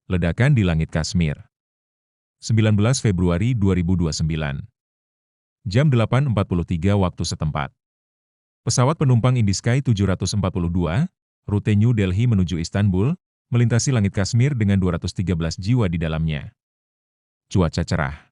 Ledakan di langit Kashmir. 19 Februari 2029. Jam 8.43 waktu setempat. Pesawat penumpang IndiSky 742, rute New Delhi menuju Istanbul, melintasi langit Kashmir dengan 213 jiwa di dalamnya. Cuaca cerah.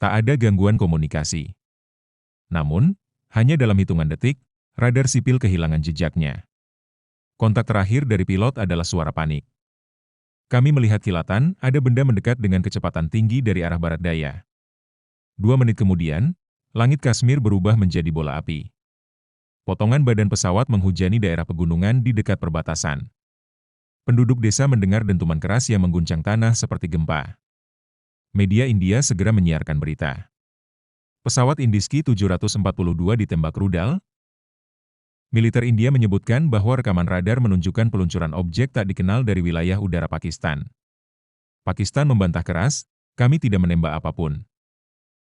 Tak ada gangguan komunikasi. Namun, hanya dalam hitungan detik, radar sipil kehilangan jejaknya. Kontak terakhir dari pilot adalah suara panik. Kami melihat kilatan, ada benda mendekat dengan kecepatan tinggi dari arah barat daya. 2 menit kemudian, langit Kashmir berubah menjadi bola api. Potongan badan pesawat menghujani daerah pegunungan di dekat perbatasan. Penduduk desa mendengar dentuman keras yang mengguncang tanah seperti gempa. Media India segera menyiarkan berita. Pesawat IndiSky 742 ditembak rudal. Militer India menyebutkan bahwa rekaman radar menunjukkan peluncuran objek tak dikenal dari wilayah udara Pakistan. Pakistan membantah keras, kami tidak menembak apapun.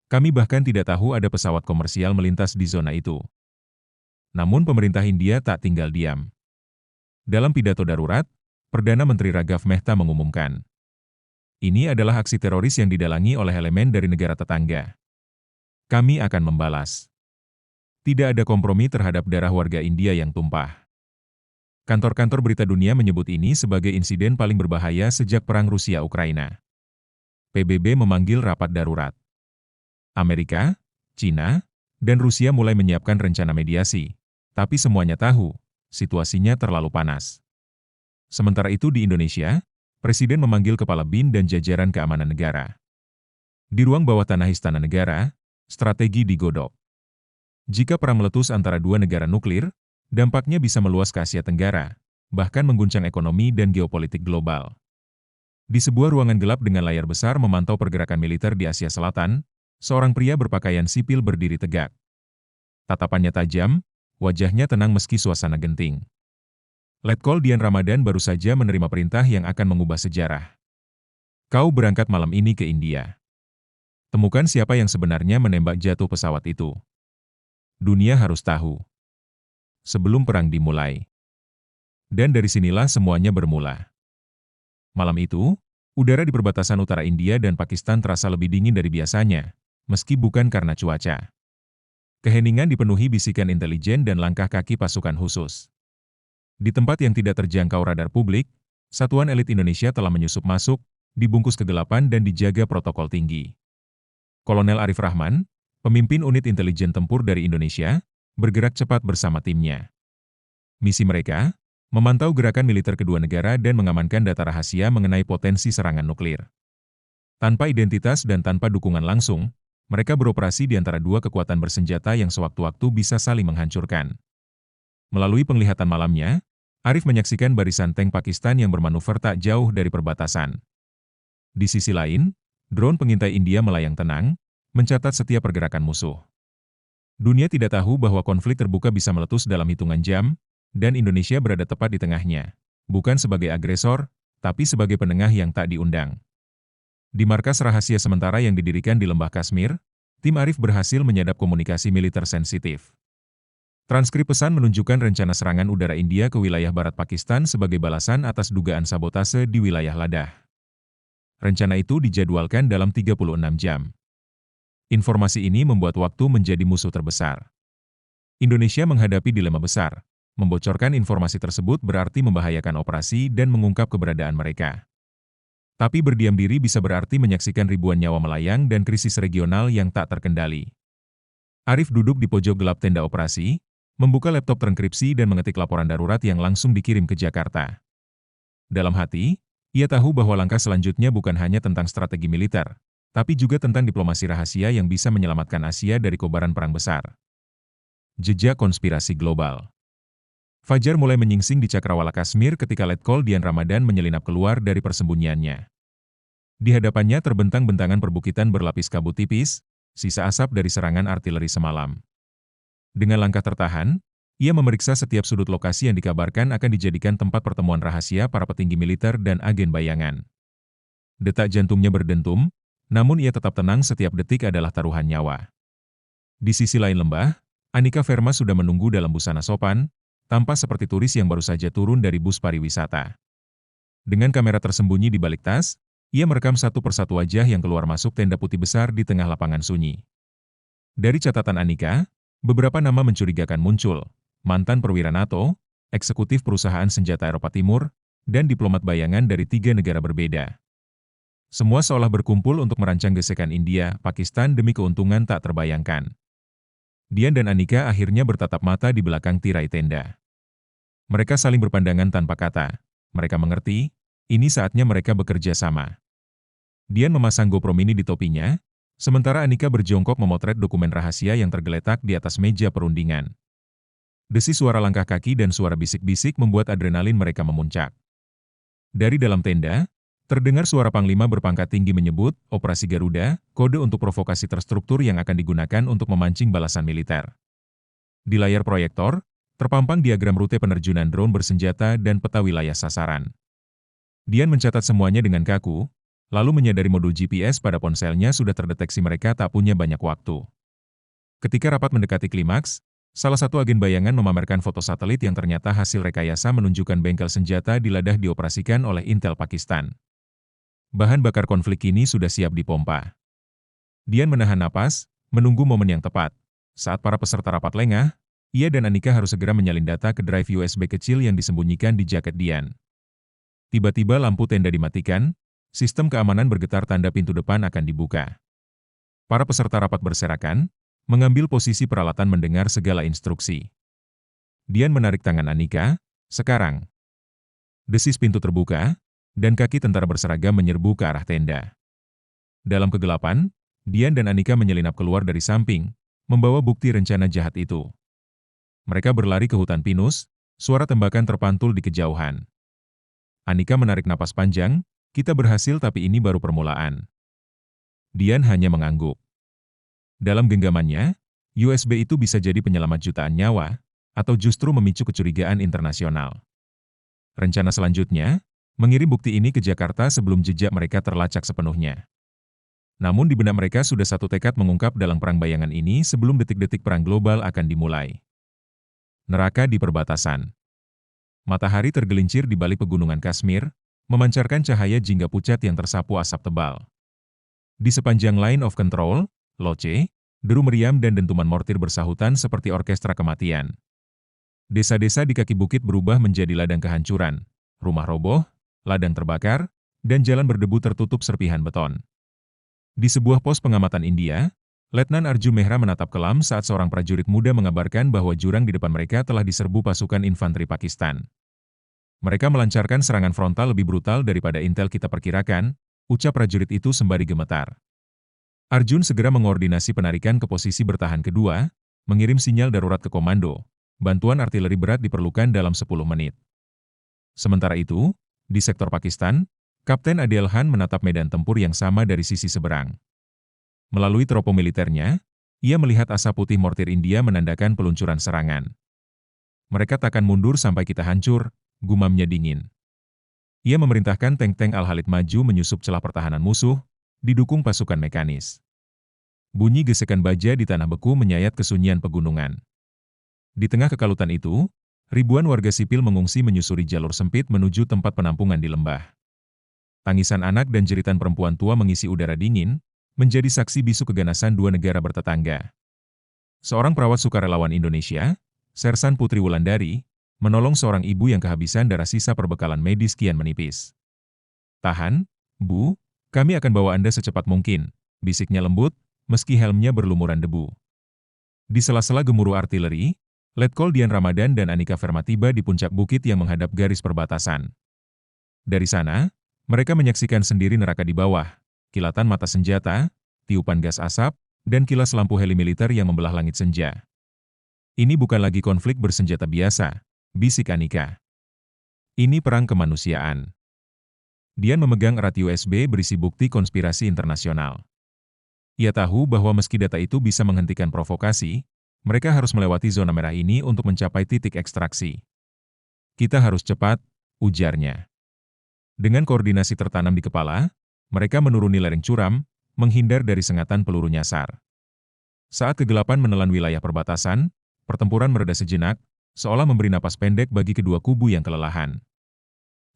Kami bahkan tidak tahu ada pesawat komersial melintas di zona itu. Namun pemerintah India tak tinggal diam. Dalam pidato darurat, Perdana Menteri Raghav Mehta mengumumkan, ini adalah aksi teroris yang didalangi oleh elemen dari negara tetangga. Kami akan membalas. Tidak ada kompromi terhadap darah warga India yang tumpah. Kantor-kantor berita dunia menyebut ini sebagai insiden paling berbahaya sejak Perang Rusia-Ukraina. PBB memanggil rapat darurat. Amerika, China, dan Rusia mulai menyiapkan rencana mediasi, tapi semuanya tahu, situasinya terlalu panas. Sementara itu di Indonesia, Presiden memanggil Kepala BIN dan jajaran keamanan negara. Di ruang bawah tanah Istana Negara, strategi digodok. Jika perang meletus antara dua negara nuklir, dampaknya bisa meluas ke Asia Tenggara, bahkan mengguncang ekonomi dan geopolitik global. Di sebuah ruangan gelap dengan layar besar memantau pergerakan militer di Asia Selatan, seorang pria berpakaian sipil berdiri tegak. Tatapannya tajam, wajahnya tenang meski suasana genting. Letkol Dian Ramadan baru saja menerima perintah yang akan mengubah sejarah. Kau berangkat malam ini ke India. Temukan siapa yang sebenarnya menembak jatuh pesawat itu. Dunia harus tahu. Sebelum perang dimulai. Dan dari sinilah semuanya bermula. Malam itu, udara di perbatasan utara India dan Pakistan terasa lebih dingin dari biasanya, meski bukan karena cuaca. Keheningan dipenuhi bisikan intelijen dan langkah kaki pasukan khusus. Di tempat yang tidak terjangkau radar publik, satuan elit Indonesia telah menyusup masuk, dibungkus kegelapan dan dijaga protokol tinggi. Kolonel Arif Rahman, pemimpin unit intelijen tempur dari Indonesia, bergerak cepat bersama timnya. Misi mereka, memantau gerakan militer kedua negara dan mengamankan data rahasia mengenai potensi serangan nuklir. Tanpa identitas dan tanpa dukungan langsung, mereka beroperasi di antara dua kekuatan bersenjata yang sewaktu-waktu bisa saling menghancurkan. Melalui penglihatan malamnya, Arif menyaksikan barisan tank Pakistan yang bermanuver tak jauh dari perbatasan. Di sisi lain, drone pengintai India melayang tenang, mencatat setiap pergerakan musuh. Dunia tidak tahu bahwa konflik terbuka bisa meletus dalam hitungan jam, dan Indonesia berada tepat di tengahnya, bukan sebagai agresor, tapi sebagai penengah yang tak diundang. Di markas rahasia sementara yang didirikan di Lembah Kashmir, tim Arif berhasil menyadap komunikasi militer sensitif. Transkrip pesan menunjukkan rencana serangan udara India ke wilayah barat Pakistan sebagai balasan atas dugaan sabotase di wilayah Ladakh. Rencana itu dijadwalkan dalam 36 jam. Informasi ini membuat waktu menjadi musuh terbesar. Indonesia menghadapi dilema besar. Membocorkan informasi tersebut berarti membahayakan operasi dan mengungkap keberadaan mereka. Tapi berdiam diri bisa berarti menyaksikan ribuan nyawa melayang dan krisis regional yang tak terkendali. Arif duduk di pojok gelap tenda operasi, membuka laptop terenkripsi dan mengetik laporan darurat yang langsung dikirim ke Jakarta. Dalam hati, ia tahu bahwa langkah selanjutnya bukan hanya tentang strategi militer, tapi juga tentang diplomasi rahasia yang bisa menyelamatkan Asia dari kobaran perang besar. Jejak konspirasi global. Fajar mulai menyingsing di cakrawala Kashmir ketika Letkol Dian Ramadan menyelinap keluar dari persembunyiannya. Di hadapannya terbentang bentangan perbukitan berlapis kabut tipis, sisa asap dari serangan artileri semalam. Dengan langkah tertahan, ia memeriksa setiap sudut lokasi yang dikabarkan akan dijadikan tempat pertemuan rahasia para petinggi militer dan agen bayangan. Detak jantungnya berdentum, namun ia tetap tenang setiap detik adalah taruhan nyawa. Di sisi lain lembah, Anika Verma sudah menunggu dalam busana sopan, tampak seperti turis yang baru saja turun dari bus pariwisata. Dengan kamera tersembunyi di balik tas, ia merekam satu persatu wajah yang keluar masuk tenda putih besar di tengah lapangan sunyi. Dari catatan Andika, beberapa nama mencurigakan muncul, mantan perwira NATO, eksekutif perusahaan senjata Eropa Timur, dan diplomat bayangan dari 3 negara berbeda. Semua seolah berkumpul untuk merancang gesekan India-Pakistan demi keuntungan tak terbayangkan. Dian dan Andika akhirnya bertatap mata di belakang tirai tenda. Mereka saling berpandangan tanpa kata. Mereka mengerti, ini saatnya mereka bekerja sama. Dian memasang GoPro Mini di topinya, sementara Andika berjongkok memotret dokumen rahasia yang tergeletak di atas meja perundingan. Desis suara langkah kaki dan suara bisik-bisik membuat adrenalin mereka memuncak. Dari dalam tenda, terdengar suara Panglima berpangkat tinggi menyebut, Operasi Garuda, kode untuk provokasi terstruktur yang akan digunakan untuk memancing balasan militer. Di layar proyektor, terpampang diagram rute penerjunan drone bersenjata dan peta wilayah sasaran. Dian mencatat semuanya dengan kaku, lalu menyadari modul GPS pada ponselnya sudah terdeteksi mereka tak punya banyak waktu. Ketika rapat mendekati klimaks, salah satu agen bayangan memamerkan foto satelit yang ternyata hasil rekayasa menunjukkan bengkel senjata di Ladakh dioperasikan oleh Intel Pakistan. Bahan bakar konflik ini sudah siap dipompa. Dian menahan napas, menunggu momen yang tepat. Saat para peserta rapat lengah, ia dan Andika harus segera menyalin data ke drive USB kecil yang disembunyikan di jaket Dian. Tiba-tiba lampu tenda dimatikan, sistem keamanan bergetar tanda pintu depan akan dibuka. Para peserta rapat berserakan, mengambil posisi peralatan mendengar segala instruksi. Dian menarik tangan Andika, sekarang. Desis pintu terbuka, dan kaki tentara berseragam menyerbu ke arah tenda. Dalam kegelapan, Dian dan Andika menyelinap keluar dari samping, membawa bukti rencana jahat itu. Mereka berlari ke hutan pinus, suara tembakan terpantul di kejauhan. Andika menarik napas panjang, kita berhasil tapi ini baru permulaan. Dian hanya mengangguk. Dalam genggamannya, USB itu bisa jadi penyelamat jutaan nyawa, atau justru memicu kecurigaan internasional. Rencana selanjutnya, mengirim bukti ini ke Jakarta sebelum jejak mereka terlacak sepenuhnya. Namun di benak mereka sudah satu tekad mengungkap dalam perang bayangan ini sebelum detik-detik perang global akan dimulai. Neraka di perbatasan. Matahari tergelincir di balik pegunungan Kashmir, memancarkan cahaya jingga pucat yang tersapu asap tebal. Di sepanjang line of control, loce, deru meriam dan dentuman mortir bersahutan seperti orkestra kematian. Desa-desa di kaki bukit berubah menjadi ladang kehancuran, rumah roboh, ladang terbakar, dan jalan berdebu tertutup serpihan beton. Di sebuah pos pengamatan India, Letnan Arju Mehra menatap kelam saat seorang prajurit muda mengabarkan bahwa jurang di depan mereka telah diserbu pasukan infanteri Pakistan. Mereka melancarkan serangan frontal lebih brutal daripada intel kita perkirakan, ucap prajurit itu sembari gemetar. Arjun segera mengoordinasi penarikan ke posisi bertahan kedua, mengirim sinyal darurat ke komando. Bantuan artileri berat diperlukan dalam 10 menit. Sementara itu, di sektor Pakistan, Kapten Adil Khan menatap medan tempur yang sama dari sisi seberang. Melalui teropong militernya, ia melihat asap putih mortir India menandakan peluncuran serangan. Mereka takkan mundur sampai kita hancur, gumamnya dingin. Ia memerintahkan tank-tank Al-Khalid maju menyusup celah pertahanan musuh, didukung pasukan mekanis. Bunyi gesekan baja di tanah beku menyayat kesunyian pegunungan. Di tengah kekalutan itu, ribuan warga sipil mengungsi menyusuri jalur sempit menuju tempat penampungan di lembah. Tangisan anak dan jeritan perempuan tua mengisi udara dingin, menjadi saksi bisu keganasan dua negara bertetangga. Seorang perawat sukarelawan Indonesia, Sersan Putri Wulandari, menolong seorang ibu yang kehabisan darah sisa perbekalan medis kian menipis. "Tahan, Bu, kami akan bawa Anda secepat mungkin," bisiknya lembut, meski helmnya berlumuran debu. Di sela-sela gemuruh artileri, Letkol Dian Ramadan dan Andika Verma tiba di puncak bukit yang menghadap garis perbatasan. Dari sana, mereka menyaksikan sendiri neraka di bawah, kilatan mata senjata, tiupan gas asap, dan kilas lampu heli militer yang membelah langit senja. "Ini bukan lagi konflik bersenjata biasa," bisik Andika. "Ini perang kemanusiaan." Dian memegang erat USB berisi bukti konspirasi internasional. Ia tahu bahwa meski data itu bisa menghentikan provokasi, mereka harus melewati zona merah ini untuk mencapai titik ekstraksi. "Kita harus cepat," ujarnya. Dengan koordinasi tertanam di kepala, mereka menuruni lereng curam, menghindar dari sengatan peluru nyasar. Saat kegelapan menelan wilayah perbatasan, pertempuran mereda sejenak, seolah memberi napas pendek bagi kedua kubu yang kelelahan.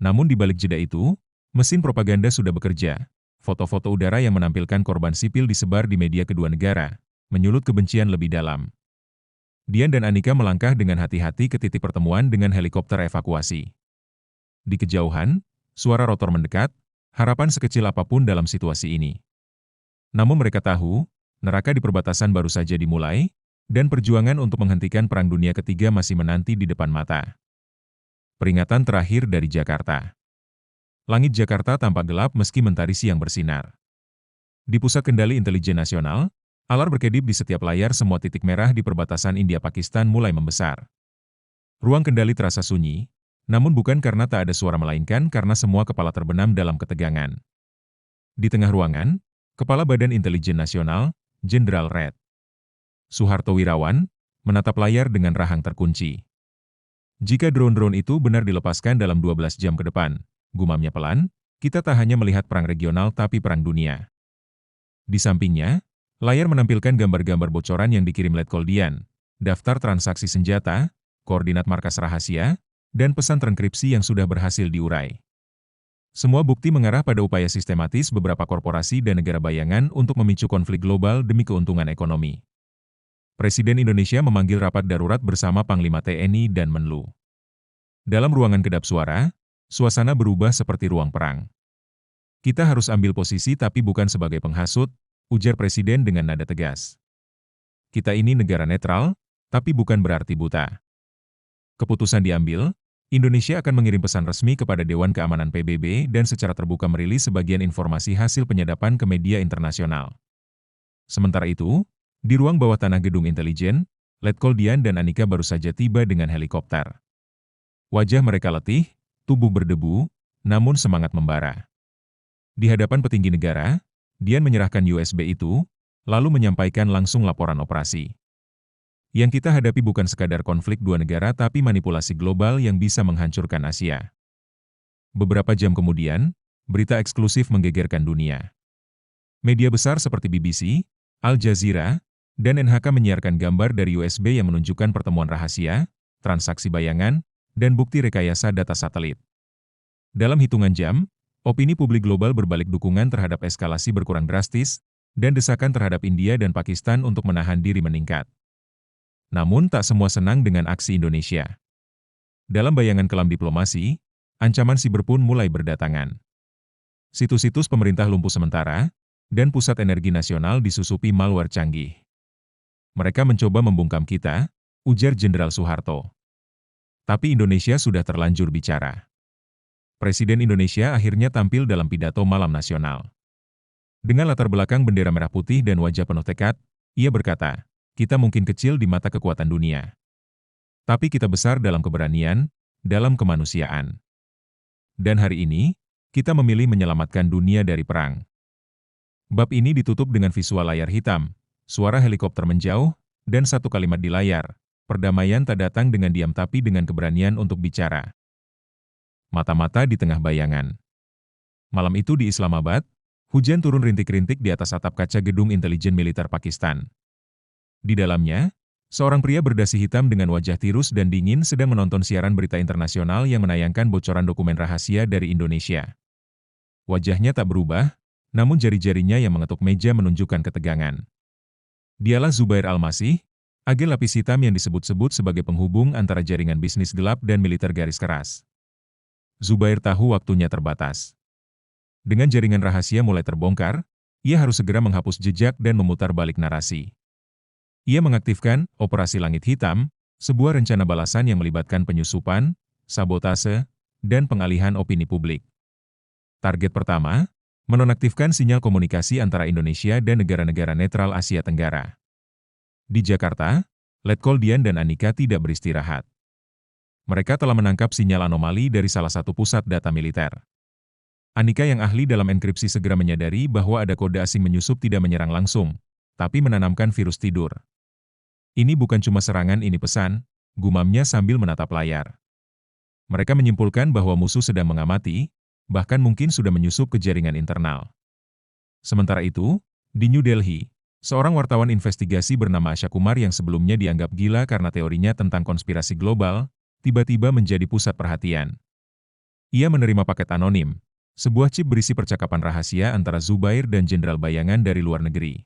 Namun di balik jeda itu, mesin propaganda sudah bekerja. Foto-foto udara yang menampilkan korban sipil disebar di media kedua negara, menyulut kebencian lebih dalam. Dian dan Anika melangkah dengan hati-hati ke titik pertemuan dengan helikopter evakuasi. Di kejauhan, suara rotor mendekat, harapan sekecil apapun dalam situasi ini. Namun mereka tahu, neraka di perbatasan baru saja dimulai, dan perjuangan untuk menghentikan Perang Dunia Ketiga masih menanti di depan mata. Peringatan terakhir dari Jakarta. Langit Jakarta tampak gelap meski mentari siang bersinar. Di Pusat Kendali Intelijen Nasional, alar berkedip di setiap layar. Semua titik merah di perbatasan India-Pakistan mulai membesar. Ruang kendali terasa sunyi, namun bukan karena tak ada suara melainkan karena semua kepala terbenam dalam ketegangan. Di tengah ruangan, Kepala Badan Intelijen Nasional, Jenderal Red Soeharto Wirawan, menatap layar dengan rahang terkunci. Jika drone-drone itu benar dilepaskan dalam 12 jam ke depan, gumamnya pelan, kita tak hanya melihat perang regional tapi perang dunia. Di sampingnya, layar menampilkan gambar-gambar bocoran yang dikirim Letkol Dian, daftar transaksi senjata, koordinat markas rahasia, dan pesan trankripsi yang sudah berhasil diurai. Semua bukti mengarah pada upaya sistematis beberapa korporasi dan negara bayangan untuk memicu konflik global demi keuntungan ekonomi. Presiden Indonesia memanggil rapat darurat bersama Panglima TNI dan Menlu. Dalam ruangan kedap suara, suasana berubah seperti ruang perang. Kita harus ambil posisi tapi bukan sebagai penghasut, ujar Presiden dengan nada tegas. Kita ini negara netral, tapi bukan berarti buta. Keputusan diambil, Indonesia akan mengirim pesan resmi kepada Dewan Keamanan PBB dan secara terbuka merilis sebagian informasi hasil penyadapan ke media internasional. Sementara itu, di ruang bawah tanah gedung intelijen, Letkol Dian dan Anika baru saja tiba dengan helikopter. Wajah mereka letih, tubuh berdebu, namun semangat membara. Di hadapan petinggi negara, Dian menyerahkan USB itu, lalu menyampaikan langsung laporan operasi. Yang kita hadapi bukan sekadar konflik dua negara tapi manipulasi global yang bisa menghancurkan Asia. Beberapa jam kemudian, berita eksklusif menggegerkan dunia. Media besar seperti BBC, Al Jazeera, dan NHK menyiarkan gambar dari USB yang menunjukkan pertemuan rahasia, transaksi bayangan, dan bukti rekayasa data satelit. Dalam hitungan jam, opini publik global berbalik dukungan terhadap eskalasi berkurang drastis, dan desakan terhadap India dan Pakistan untuk menahan diri meningkat. Namun tak semua senang dengan aksi Indonesia. Dalam bayangan kelam diplomasi, ancaman siber pun mulai berdatangan. Situs-situs pemerintah lumpuh sementara, dan pusat energi nasional disusupi malware canggih. Mereka mencoba membungkam kita, ujar Jenderal Soeharto. Tapi Indonesia sudah terlanjur bicara. Presiden Indonesia akhirnya tampil dalam pidato malam nasional. Dengan latar belakang bendera merah putih dan wajah penuh tekad, ia berkata, kita mungkin kecil di mata kekuatan dunia. Tapi kita besar dalam keberanian, dalam kemanusiaan. Dan hari ini, kita memilih menyelamatkan dunia dari perang. Bab ini ditutup dengan visual layar hitam, suara helikopter menjauh, dan satu kalimat di layar, perdamaian tak datang dengan diam tapi dengan keberanian untuk bicara. Mata-mata di tengah bayangan. Malam itu di Islamabad, hujan turun rintik-rintik di atas atap kaca gedung intelijen militer Pakistan. Di dalamnya, seorang pria berdasi hitam dengan wajah tirus dan dingin sedang menonton siaran berita internasional yang menayangkan bocoran dokumen rahasia dari Indonesia. Wajahnya tak berubah, namun jari-jarinya yang mengetuk meja menunjukkan ketegangan. Dialah Zubair Al-Masih, agen lapis hitam yang disebut-sebut sebagai penghubung antara jaringan bisnis gelap dan militer garis keras. Zubair tahu waktunya terbatas. Dengan jaringan rahasia mulai terbongkar, ia harus segera menghapus jejak dan memutar balik narasi. Ia mengaktifkan Operasi Langit Hitam, sebuah rencana balasan yang melibatkan penyusupan, sabotase, dan pengalihan opini publik. Target pertama, menonaktifkan sinyal komunikasi antara Indonesia dan negara-negara netral Asia Tenggara. Di Jakarta, Letkol Dian dan Anika tidak beristirahat. Mereka telah menangkap sinyal anomali dari salah satu pusat data militer. Anika yang ahli dalam enkripsi segera menyadari bahwa ada kode asing menyusup tidak menyerang langsung, tapi menanamkan virus tidur. Ini bukan cuma serangan, ini pesan, gumamnya sambil menatap layar. Mereka menyimpulkan bahwa musuh sedang mengamati, bahkan mungkin sudah menyusup ke jaringan internal. Sementara itu, di New Delhi, seorang wartawan investigasi bernama Asha Kumar yang sebelumnya dianggap gila karena teorinya tentang konspirasi global, tiba-tiba menjadi pusat perhatian. Ia menerima paket anonim, sebuah chip berisi percakapan rahasia antara Zubair dan jenderal bayangan dari luar negeri.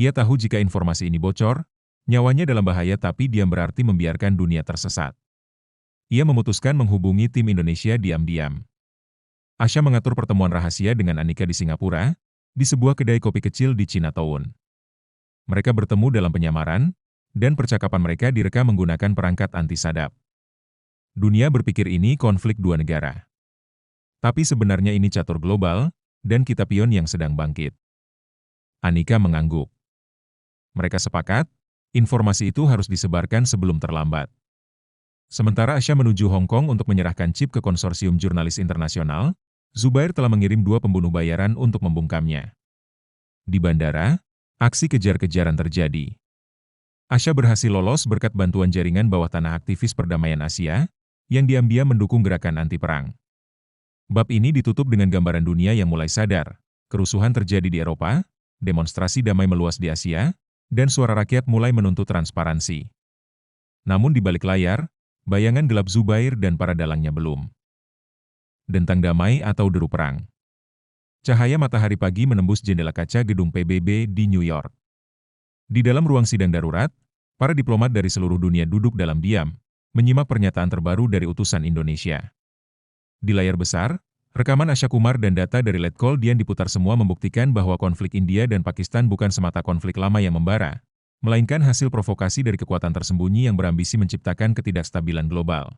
Ia tahu jika informasi ini bocor, nyawanya dalam bahaya tapi diam berarti membiarkan dunia tersesat. Ia memutuskan menghubungi tim Indonesia diam-diam. Asha mengatur pertemuan rahasia dengan Anika di Singapura, di sebuah kedai kopi kecil di Chinatown. Mereka bertemu dalam penyamaran, dan percakapan mereka direkam menggunakan perangkat anti-sadap. Dunia berpikir ini konflik dua negara. Tapi sebenarnya ini catur global, dan kita pion yang sedang bangkit. Anika mengangguk. Mereka sepakat, informasi itu harus disebarkan sebelum terlambat. Sementara Asha menuju Hong Kong untuk menyerahkan chip ke konsorsium jurnalis internasional, Zubair telah mengirim 2 pembunuh bayaran untuk membungkamnya. Di bandara, aksi kejar-kejaran terjadi. Asha berhasil lolos berkat bantuan jaringan bawah tanah aktivis perdamaian Asia, yang diam-diam mendukung gerakan anti-perang. Bab ini ditutup dengan gambaran dunia yang mulai sadar, kerusuhan terjadi di Eropa, demonstrasi damai meluas di Asia, dan suara rakyat mulai menuntut transparansi. Namun di balik layar, bayangan gelap Zubair dan para dalangnya belum. Dentang damai atau deru perang. Cahaya matahari pagi menembus jendela kaca gedung PBB di New York. Di dalam ruang sidang darurat, para diplomat dari seluruh dunia duduk dalam diam, menyimak pernyataan terbaru dari utusan Indonesia. Di layar besar, rekaman Asha Kumar dan data dari Letkol Dian diputar semua membuktikan bahwa konflik India dan Pakistan bukan semata konflik lama yang membara, melainkan hasil provokasi dari kekuatan tersembunyi yang berambisi menciptakan ketidakstabilan global.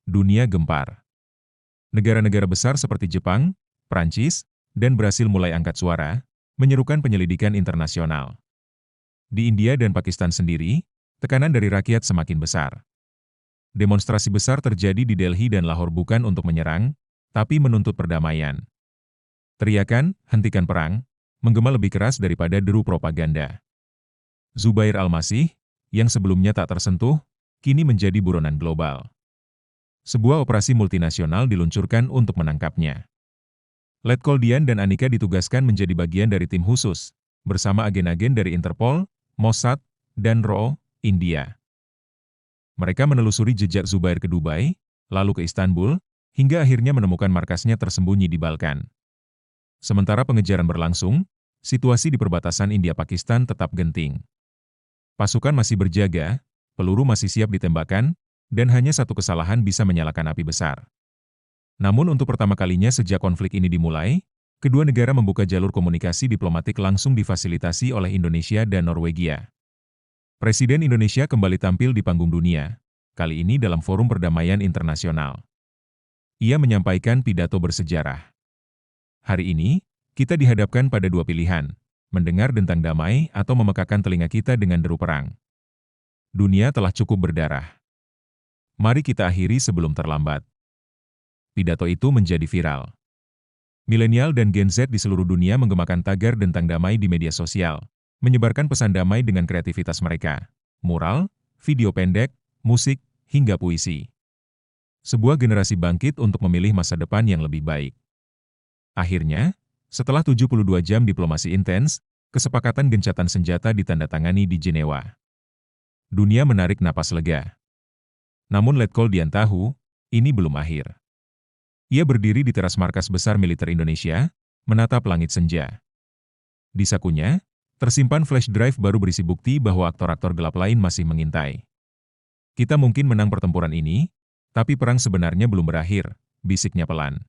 Dunia gempar. Negara-negara besar seperti Jepang, Prancis, dan Brasil mulai angkat suara, menyerukan penyelidikan internasional. Di India dan Pakistan sendiri, tekanan dari rakyat semakin besar. Demonstrasi besar terjadi di Delhi dan Lahore bukan untuk menyerang, tapi menuntut perdamaian. Teriakan, "Hentikan perang," menggema lebih keras daripada deru propaganda. Zubair Al-Masih, yang sebelumnya tak tersentuh, kini menjadi buronan global. Sebuah operasi multinasional diluncurkan untuk menangkapnya. Letkol Dian dan Anika ditugaskan menjadi bagian dari tim khusus, bersama agen-agen dari Interpol, Mossad, dan RAW, India. Mereka menelusuri jejak Zubair ke Dubai, lalu ke Istanbul, hingga akhirnya menemukan markasnya tersembunyi di Balkan. Sementara pengejaran berlangsung, situasi di perbatasan India-Pakistan tetap genting. Pasukan masih berjaga, peluru masih siap ditembakkan, dan hanya satu kesalahan bisa menyalakan api besar. Namun untuk pertama kalinya sejak konflik ini dimulai, kedua negara membuka jalur komunikasi diplomatik langsung difasilitasi oleh Indonesia dan Norwegia. Presiden Indonesia kembali tampil di panggung dunia, kali ini dalam forum perdamaian internasional. Ia menyampaikan pidato bersejarah. Hari ini, kita dihadapkan pada dua pilihan, mendengar tentang damai atau memekakan telinga kita dengan deru perang. Dunia telah cukup berdarah. Mari kita akhiri sebelum terlambat. Pidato itu menjadi viral. Milenial dan Gen Z di seluruh dunia menggemakan tagar tentang damai di media sosial, menyebarkan pesan damai dengan kreativitas mereka, mural, video pendek, musik, hingga puisi. Sebuah generasi bangkit untuk memilih masa depan yang lebih baik. Akhirnya, setelah 72 jam diplomasi intens, kesepakatan gencatan senjata ditandatangani di Jenewa. Dunia menarik napas lega. Namun Letkol Dian tahu, ini belum akhir. Ia berdiri di teras markas besar militer Indonesia, menatap langit senja. Di sakunya, tersimpan flash drive baru berisi bukti bahwa aktor-aktor gelap lain masih mengintai. Kita mungkin menang pertempuran ini, tapi perang sebenarnya belum berakhir, bisiknya pelan.